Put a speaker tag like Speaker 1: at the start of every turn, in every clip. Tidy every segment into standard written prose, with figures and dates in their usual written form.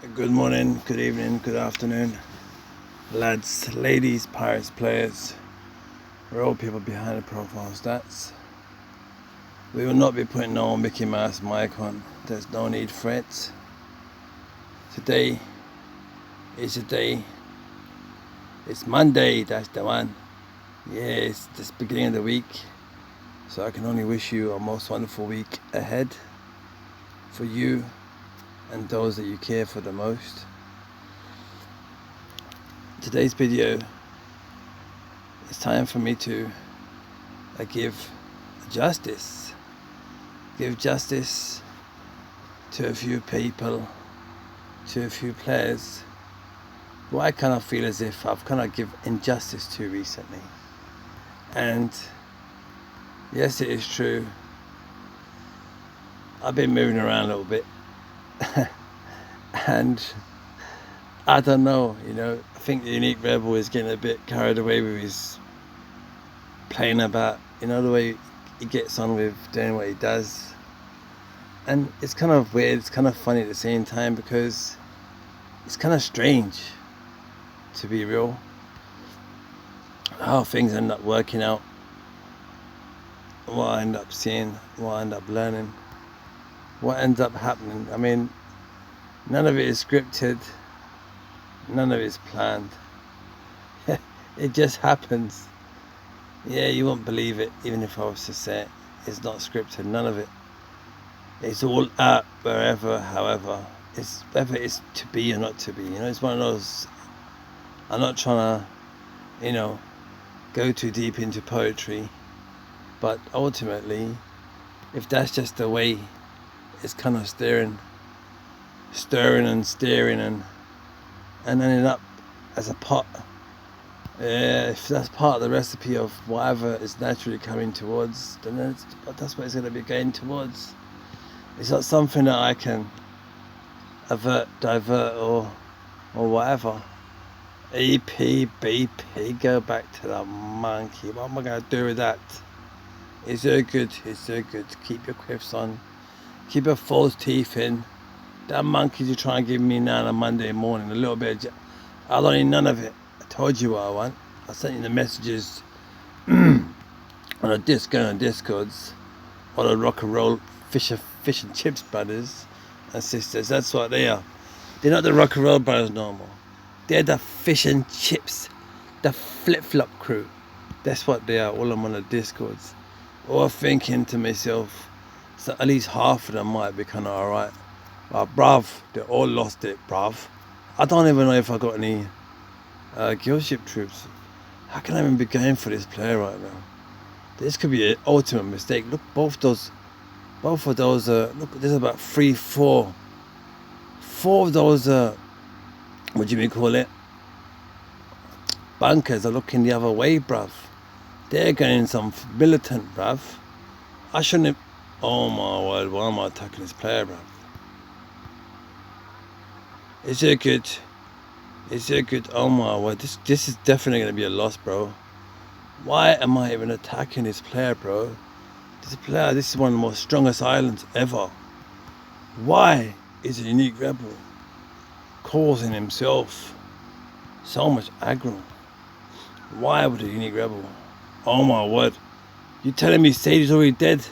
Speaker 1: Good morning, good evening, good afternoon, lads, ladies, pirates, players, we're all people behind the profile stats. We will not be putting no Mickey Mouse mic on. There's no need for it. Today is a day. It's Monday, that's the one. Yeah, it's the beginning of the week. So I can only wish you a most wonderful week ahead for you and those that you care for the most. Today's video, it's time for me to give justice to a few people, to a few players who I kind of feel as if I've kind of given injustice to recently. And yes, it is true, I've been moving around a little bit and I don't know, I think the Unique Rebel is getting a bit carried away with his playing about, the way he gets on with doing what he does. And it's kind of weird, it's kind of funny at the same time, because it's kind of strange, to be real, how things end up working out, what I end up seeing, what I end up learning, what ends up happening. I mean, none of it is scripted, none of it is planned. It just happens. Yeah, you won't believe it, even if I was to say it. It's not scripted, none of it. It's all out, wherever, however. It's whether it's to be or not to be. It's one of those. I'm not trying to, go too deep into poetry, but ultimately, if that's just the way it's kind of stirring and steering and ending up as a pot, if that's part of the recipe of whatever is naturally coming towards, then that's what it's going to be going towards. It's not something that I can avert, divert, or whatever. EP, BP, go back to that monkey. What am I going to do with that? It's so good, Keep your quiffs on. Keep your false teeth in. That monkey you're trying to give me now on a Monday morning, a little bit of I don't need none of it. I told you what I want. I sent you the messages on a disco and discords, on a rock and roll fish and chips brothers and sisters. That's what they are. They're not the rock and roll brothers no more. They're the fish and chips, the flip-flop crew. That's what they are, all of them on the discords. All thinking to myself, so at least half of them might be kind of alright. But bruv, they all lost it, bruv. I don't even know if I got any killship troops. How can I even be going for this player right now? This could be an ultimate mistake. Look, both of those, look, there's about 4 of those, what do you call it? Bunkers are looking the other way, bruv. They're going some militant, bruv. I shouldn't have, oh my word, why am I attacking this player, bruv? Is it good? Oh my word, this is definitely going to be a loss, bro. Why am I even attacking this player, bro? This is one of the most strongest islands ever. Why is a Unique Rebel causing himself so much aggro? Why would a Unique Rebel? Oh my word. You telling me Sadie's already dead?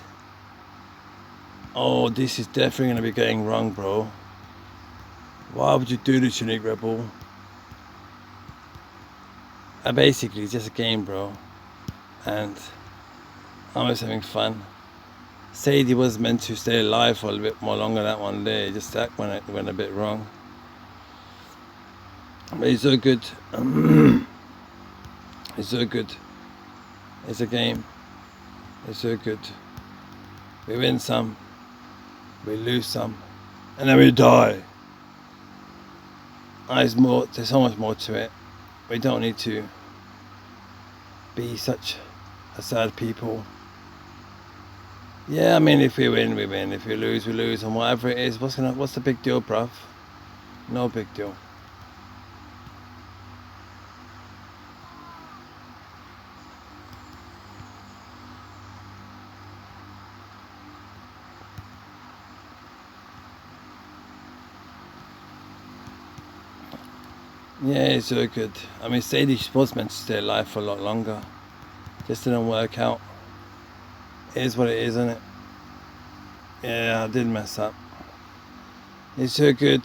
Speaker 1: Oh, this is definitely going to be going wrong, bro. Why would you do this, Unique Rebel? Basically, it's just a game, bro. And I'm just having fun. Sadie was meant to stay alive for a little bit more longer that one day. Just that went a bit wrong. But it's so good. It's so good. It's a game. It's so good. We win some, we lose some, and then we die. There's so much more to it. We don't need to be such a sad people. Yeah, I mean, if we win, we win. If we lose, we lose. And whatever it is, what's the big deal, bruv? No big deal. Yeah, it's so good. I mean, Sadie was meant to stay alive for a lot longer. Just didn't work out. It is what it is, isn't it? Yeah, I did mess up. It's so good.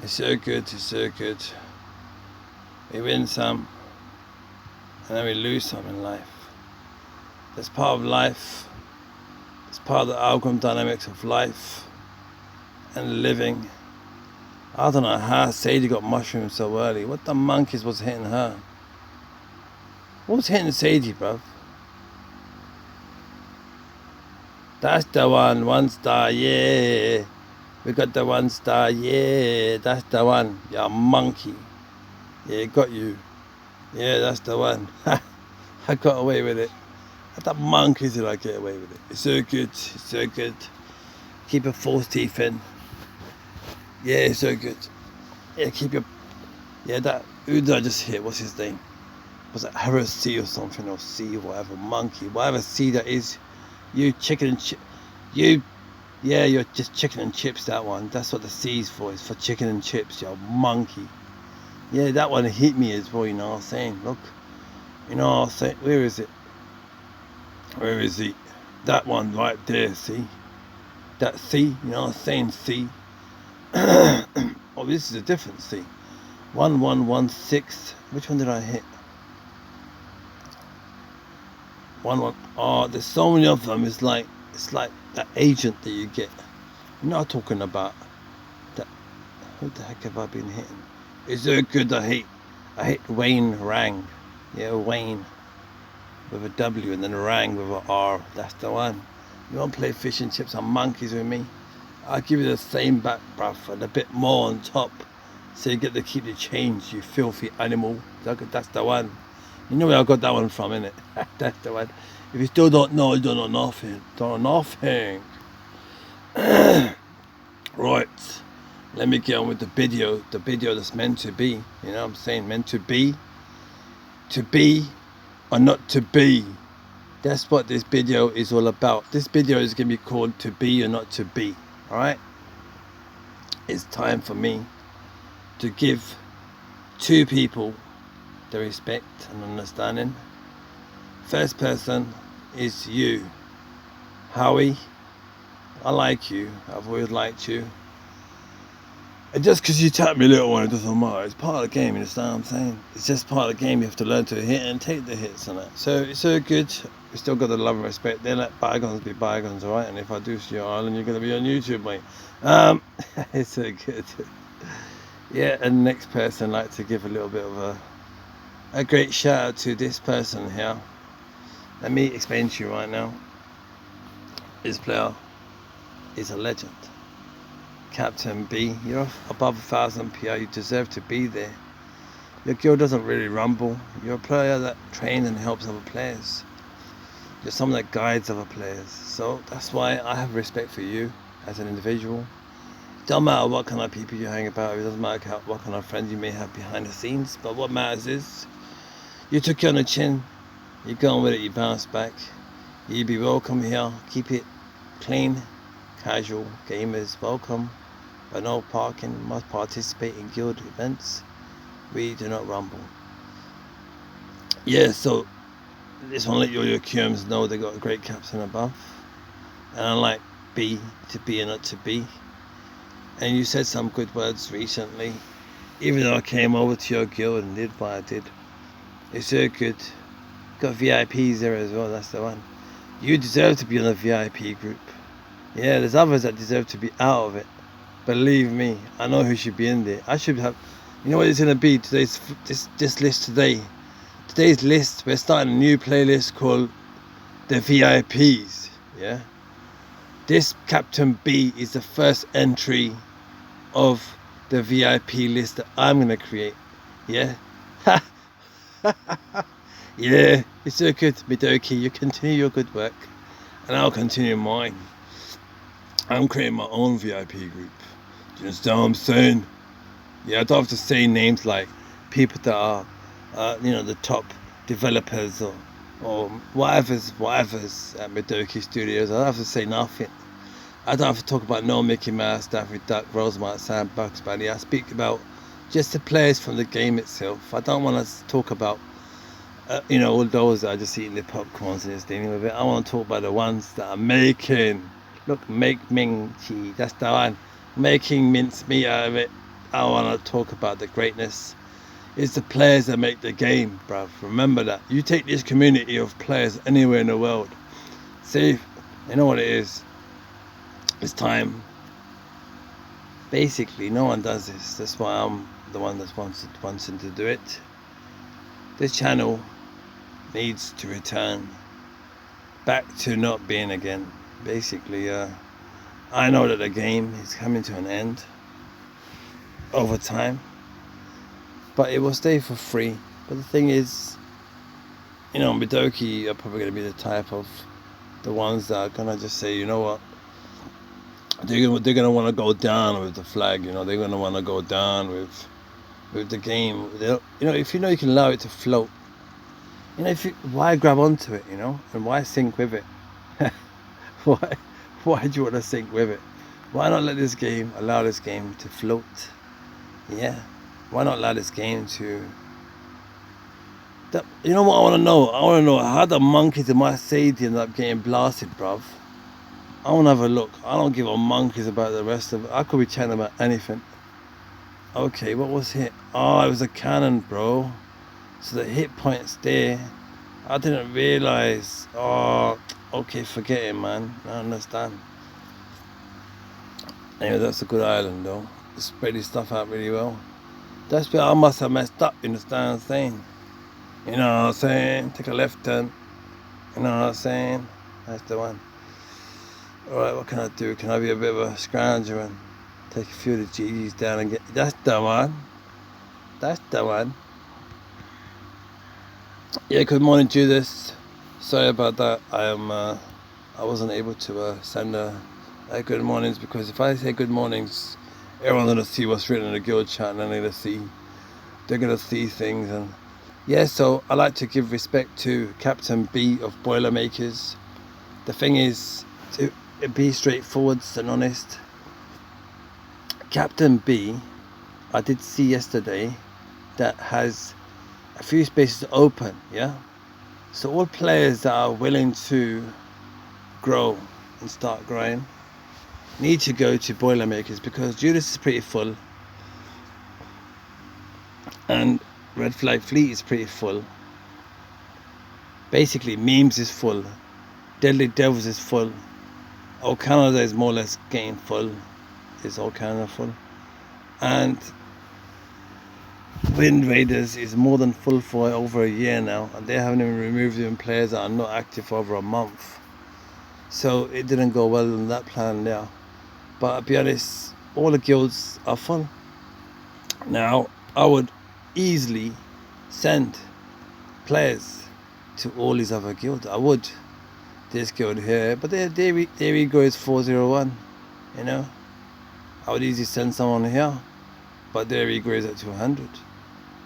Speaker 1: It's so good. It's so good. We win some, and then we lose some in life. That's part of life. It's part of the algorithm dynamics of life and living. I don't know how Sadie got mushrooms so early. What the monkeys was hitting her? What was hitting Sadie, bruv? That's the one star, yeah. We got the 1 star, yeah. That's the one, you monkey. Yeah, got you. Yeah, that's the one. I got away with it. How the monkeys did I get away with it? It's so good, it's so good. Keep your false teeth in. Yeah, it's so good. Yeah, keep your... Yeah, that... Who did I just hit? What's his name? Was it Harris C or something? Or C, whatever, monkey. Whatever C that is. You chicken and chip... You... Yeah, you're just chicken and chips, that one. That's what the C's for. It's for chicken and chips, you monkey. Yeah, that one hit me as well, you know what I'm saying? Look. You know what I'm saying? Where is it? Where is he? That one right there, see? That C, you know what I'm saying? C. Oh, this is a different C. 1116. Which one did I hit? 11. Oh, there's so many of them. It's like that agent that you get. You're not talking about that. Who the heck have I been hitting? It's so good. I hit Wayne Rang. Yeah, Wayne with a W and then Rang with a R. That's the one. You want to play fish and chips and monkeys with me? I'll give you the same back, bruv, and a bit more on top. So you get to keep the change, you filthy animal. That's the one. You know where I got that one from, innit? That's the one. If you still don't know, you don't know nothing. Don't know nothing. Right. Let me get on with the video that's meant to be. You know what I'm saying? Meant to be. To be or not to be. That's what this video is all about. This video is going to be called To Be or Not to Be. Alright? It's time for me to give two people the respect and understanding. First person is you, Howie. I like you. I've always liked you. And just because you tap me a little one, it doesn't matter. It's part of the game, you understand what I'm saying? It's just part of the game. You have to learn to hit and take the hits and that. So it's so good. We still got the love and respect. They let bygones be bygones, alright? And if I do see your island, you're going to be on YouTube, mate. It's so good. Yeah, and next person, I'd like to give a little bit of a great shout out to this person here. Let me explain to you right now. This player is a legend. Captain B, you're above 1,000 PR, you deserve to be there. Your guild doesn't really rumble. You're a player that trains and helps other players. You're someone that guides other players. So that's why I have respect for you as an individual. It doesn't matter what kind of people you hang about with, it doesn't matter what kind of friends you may have behind the scenes, but what matters is you took it on the chin, you go on with it, you bounce back. You be welcome here, keep it clean, casual, gamers welcome, but no parking, must participate in guild events. We do not rumble. Yeah, so this one let all your QMs know they got a great captain above. And I like B, to be and not to be. And you said some good words recently, even though I came over to your guild and did what I did. It's so good. Got VIPs there as well, that's the one. You deserve to be on a VIP group. Yeah, there's others that deserve to be out of it. Believe me, I know who should be in there. I should have, you know what it's gonna be? This list today. Today's list, we're starting a new playlist called the VIPs. Yeah. This Captain B is the first entry of the VIP list that I'm gonna create. Yeah. Yeah, it's so good, Midoki. You continue your good work, and I'll continue mine. I'm creating my own VIP group. Do you understand what I'm saying? Yeah, I don't have to say names like people that are, the top developers or whatever's at Midoki Studios. I don't have to say nothing. I don't have to talk about no Mickey Mouse, Daffy Duck, Rosemont, Sam, Bugs Bunny. I speak about just the players from the game itself. I don't want to talk about all those that are just eating their popcorns and just dealing with it. I want to talk about the ones that are making. Look, make Ming Chi. That's the one. Making mincemeat out of it. I want to talk about the greatness. It's the players that make the game, bruv. Remember that. You take this community of players anywhere in the world. See, you know what it is. It's time. Basically, no one does this. That's why I'm the one that's wanting to do it. This channel needs to return back to not being again. Basically, I know that the game is coming to an end over time, but it will stay for free. But the thing is, Midoki are probably going to be the type of the ones that are going to just say, you know what, they're gonna want to go down with the flag. They're gonna want to go down with the game. If you can allow it to float, why grab onto it, and why sink with it? why do you want to sink with it? Why not let this game allow this game to float? Yeah, why not allow this game to? You know what I want to know? I want to know how the monkeys in my Sadie ended up getting blasted, bruv. I want to have a look. I don't give a monkeys about the rest of it. I could be chatting about anything. Okay, what was hit? Oh, it was a cannon, bro. So the hit point's there. I didn't realize. Oh, okay, forget it, man. I understand. Anyway, that's a good island, though. Spread this stuff out really well. That's where I must have messed up, you understand what I'm saying? You know what I'm saying? Take a left turn. You know what I'm saying? That's the one. Alright, what can I do? Can I be a bit of a scrounger and take a few of the GGs down and get... That's the one. That's the one. Yeah, good morning, Judith. Sorry about that. I wasn't able to send a good mornings, because if I say good mornings, everyone's gonna see what's written in the guild chat, and they're gonna see things. And yeah, so I like to give respect to Captain B of Boilermakers. The thing is, to be straightforward and honest, Captain B, I did see yesterday, that has a few spaces open, yeah? So all players that are willing to grow and start growing need to go to Boilermakers, because Judas is pretty full and Red Flag Fleet is pretty full. Basically, Memes is full, Deadly Devils is full, Old Canada is more or less getting full. Is Old Canada full? And Wind Raiders is more than full for over a year now, and they haven't even removed even players that are not active for over a month. So it didn't go well in that plan there. But I'll be honest, all the guilds are full. Now, I would easily send players to all these other guilds. I would. This guild here, but their ego is 401, I would easily send someone here, but their ego is at 200.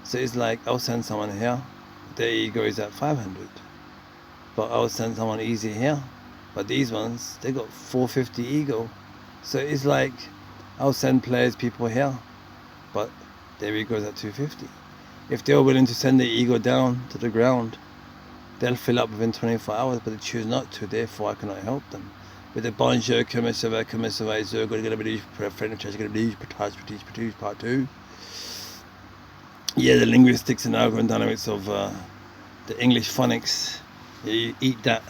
Speaker 1: So it's like, I'll send someone here, their ego is at 500. But I'll send someone easy here, but these ones, they got 450 ego. So it's like, I'll send people here, but their ego is at 250. If they're willing to send their ego down to the ground, they'll fill up within 24 hours, but they choose not to, therefore I cannot help them. With the bonjour, comment ça va, going to be part 2. Yeah, the linguistics and algorithm dynamics of the English phonics. Yeah, you eat that,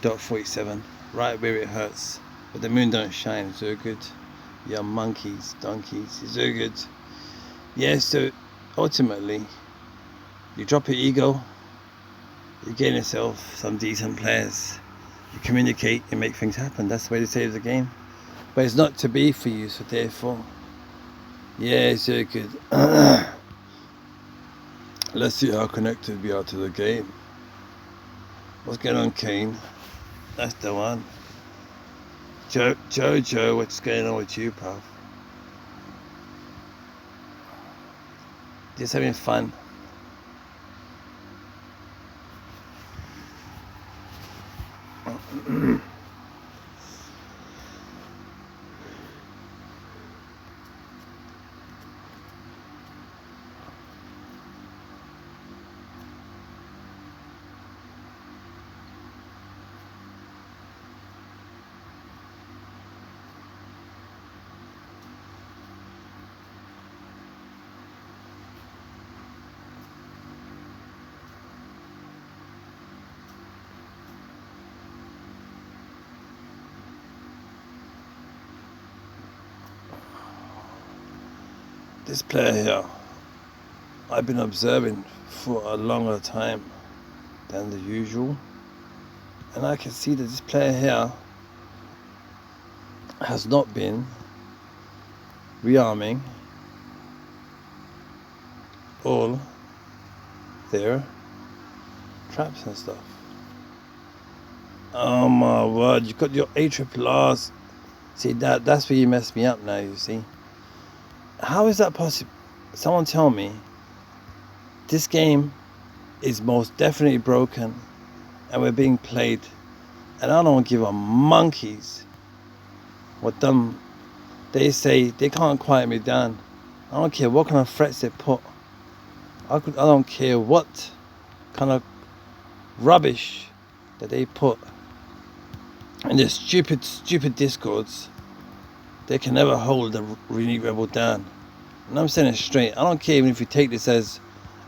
Speaker 1: dot 47, right where it hurts. But the moon don't shine, it's so good. Yeah, monkeys, donkeys, it's so good. Yeah, so ultimately, you drop your ego, you gain yourself some decent players, you communicate, you make things happen. That's the way to save the game. But it's not to be for you, so therefore, yeah, it's so good. Let's see how connected we are to the game. What's going on, Kane? That's the one. Joe, what's going on with you, pal? Just having fun. This player here, I've been observing for a longer time than the usual, and I can see that this player here has not been rearming all their traps and stuff. Oh my word, you got your ARRRs. See, that's where you messed me up now, you see. How is that possible? Someone tell me. This game is most definitely broken and we're being played, and I don't give a monkey's what them they say. They can't quiet me down. I don't care what kind of threats they put. I don't care what kind of rubbish that they put in their stupid discords. They can never hold the Unique Rebel down. And I'm saying it straight. I don't care even if you take this as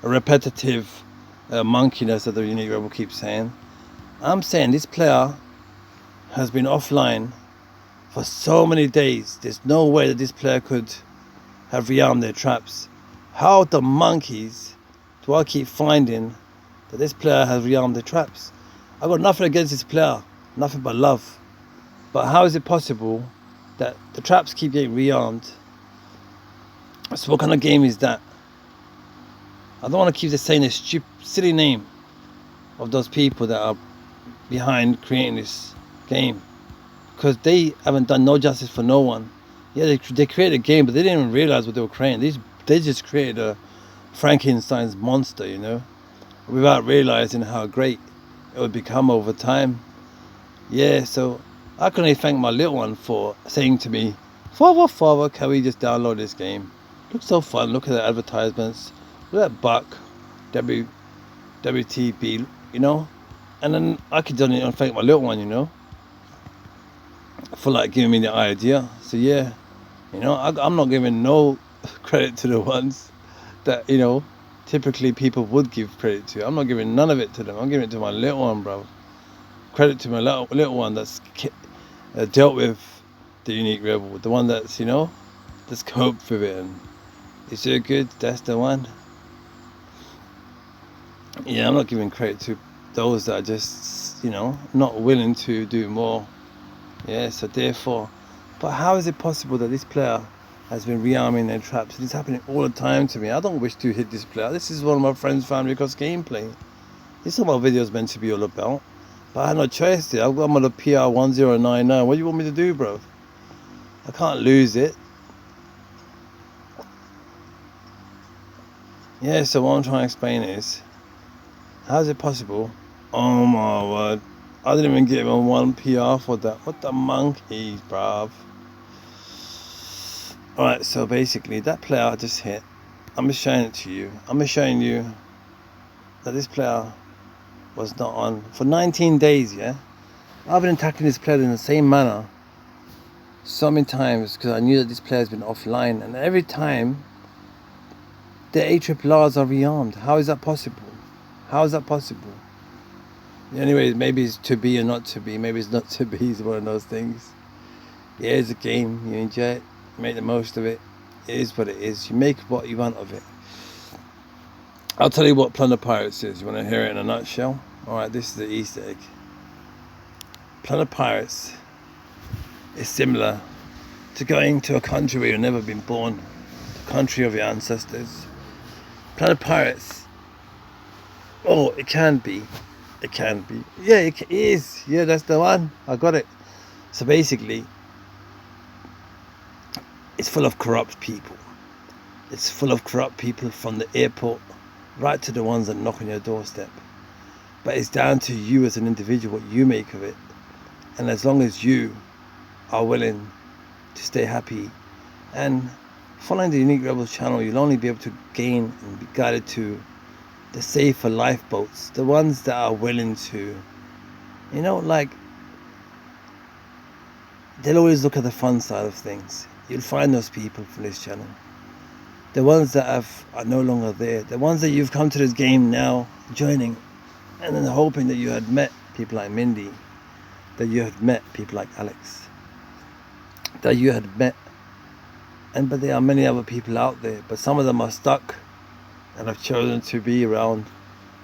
Speaker 1: a repetitive monkeyness that the Unique Rebel keeps saying. I'm saying this player has been offline for so many days. There's no way that this player could have rearmed their traps. How the monkeys do I keep finding that this player has rearmed their traps? I've got nothing against this player, nothing but love. But how is it possible that the traps keep getting rearmed? So what kind of game is that? I don't want to keep saying this silly name of those people that are behind creating this game, because they haven't done no justice for no one. Yeah, they created a game, but they didn't even realize what they were creating. They just created a Frankenstein's monster, you know, without realizing how great it would become over time. Yeah, so I can only thank my little one for saying to me, Father, can we just download this game? Looks so fun. Look at the advertisements. Look at that buck, WTB, you know. And then I could only thank my little one, you know, for like giving me the idea. So yeah, you know, I'm not giving no credit to the ones that, you know, typically people would give credit to. I'm not giving none of it to them. I'm giving it to my little one, bro. Credit to my little one that's dealt with the Unique Rebel, the one that's, you know, that's coped with it and is so good. That's the one. Yeah, I'm not giving credit to those that are just, you know, not willing to do more. Yeah, so therefore, but how is it possible that this player has been rearming their traps? It's happening all the time to me. I don't wish to hit this player. This is one of my friends' family across gameplay. This is what my video's meant to be all about. But I had no choice there. I'm on the PR1099. What do you want me to do, bro? I can't lose it. Yeah, so what I'm trying to explain is, how is it possible? Oh my word. I didn't even give him one PR for that. What the monkeys, bruv? Alright, so basically, that player I just hit, I'm just showing it to you. I'm just showing you that this player was not on for 19 days, yeah? I've been attacking this player in the same manner so many times because I knew that this player has been offline, and every time the ARRRs are rearmed. How is that possible? How is that possible? Anyways, maybe it's to be or not to be. Maybe it's not to be. It's one of those things. Yeah, it's a game. You enjoy it. Make the most of it. It is what it is. You make what you want of it. I'll tell you what Planet Pirates is. You want to hear it in a nutshell? Alright, this is the Easter egg. Planet Pirates is similar to going to a country where you've never been born. The country of your ancestors. Planet Pirates. Oh, it can be. It can be. Yeah, it is. Yeah, that's the one. I got it. So basically, it's full of corrupt people. It's full of corrupt people from the airport right to the ones that knock on your doorstep. But it's down to you as an individual what you make of it. And as long as you are willing to stay happy and following the Unique Rebels channel, you'll only be able to gain and be guided to the safer lifeboats, the ones that are willing to, like, they'll always look at the fun side of things. You'll find those people for this channel. The ones that are no longer there, the ones that you've come to this game now joining, and then hoping that you had met people like Mindy, that you had met people like Alex, that you had met, but there are many other people out there, but some of them are stuck and have chosen to be around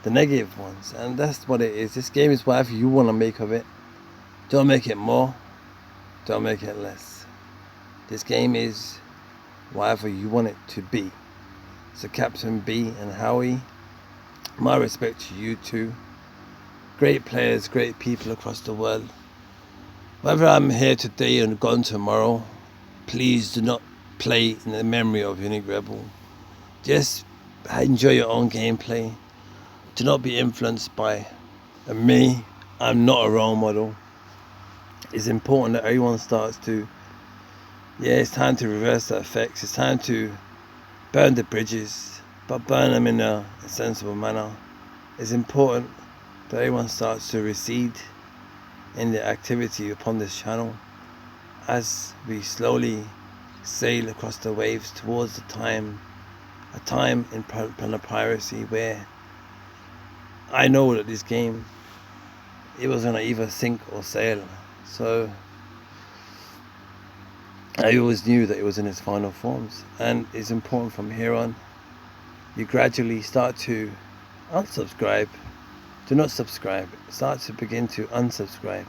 Speaker 1: the negative ones, and that's what it is. This game is whatever you want to make of it. Don't make it more, don't make it less. This game is whatever you want it to be. So Captain B and Howie, my respect to you two. Great players, great people across the world. Whether I'm here today and gone tomorrow, please do not play in the memory of Unique Rebel. Just enjoy your own gameplay. Do not be influenced by me. I'm not a role model. It's important that everyone starts to, it's time to reverse the effects. It's time to burn the bridges, but burn them in a sensible manner. It's important that everyone starts to recede in their activity upon this channel as we slowly sail across the waves towards a time in planet piracy where I know that this game, it was gonna either sink or sail. So I always knew that it was in its final forms, and it's important from here on you gradually start to unsubscribe. Do not subscribe. Start to begin to unsubscribe.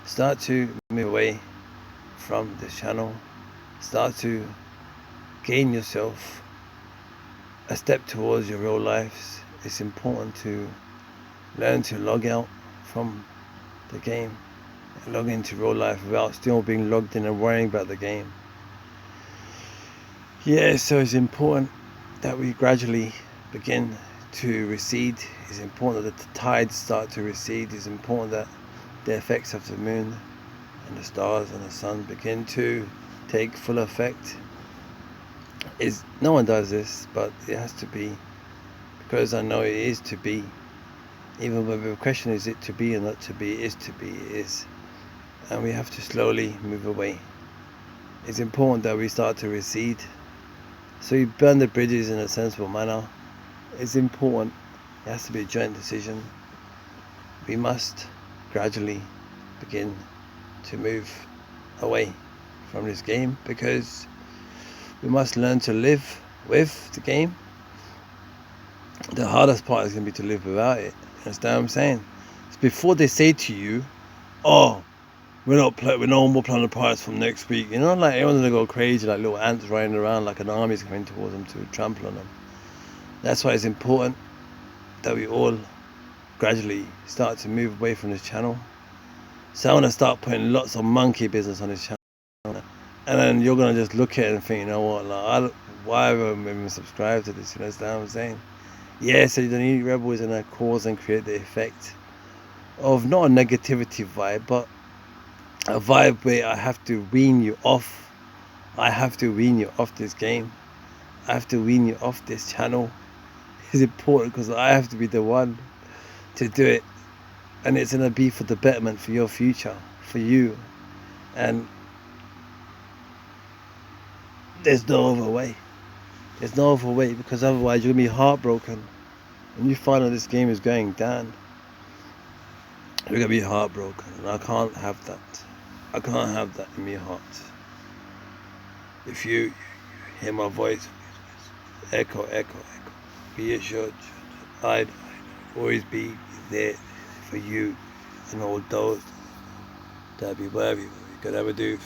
Speaker 1: Start to move away from this channel. Start to gain yourself a step towards your real lives. It's important to learn to log out from the game and log into real life without still being logged in and worrying about the game. So it's important that we gradually begin to recede. It's important that the tides start to recede. It's important that the effects of the moon and the stars and the sun begin to take full effect. No one does this, but it has to be, because I know it is to be. Even when the question is it to be or not to be, it is to be, it is. And we have to slowly move away. It's important that we start to recede. So we burn the bridges in a sensible manner. It's important. It has to be a joint decision. We must gradually begin to move away from this game, because we must learn to live with the game. The hardest part is going to be to live without it. You understand what I'm saying? It's before they say to you, oh, we're no more playing the pirates from next week. Like everyone's going to go crazy, like little ants running around, like an army's coming towards them to trample on them. That's why it's important that we all gradually start to move away from this channel. So I want to start putting lots of monkey business on this channel. And then you're going to just look at it and think, you know what, like, why have I even subscribed to this? You understand what I'm saying? So the Unique Rebel is going to cause and create the effect of not a negativity vibe, but a vibe where I have to wean you off. I have to wean you off this game. I have to wean you off this channel. It's important because I have to be the one to do it. And it's going to be for the betterment, for your future, for you. And there's no other way. There's no other way, because otherwise you're going to be heartbroken. When you find out this game is going down, you're going to be heartbroken. And I can't have that. I can't have that in my heart. If you hear my voice, echo, be assured, I'd always be there for you and all those that be worthy. We could ever do.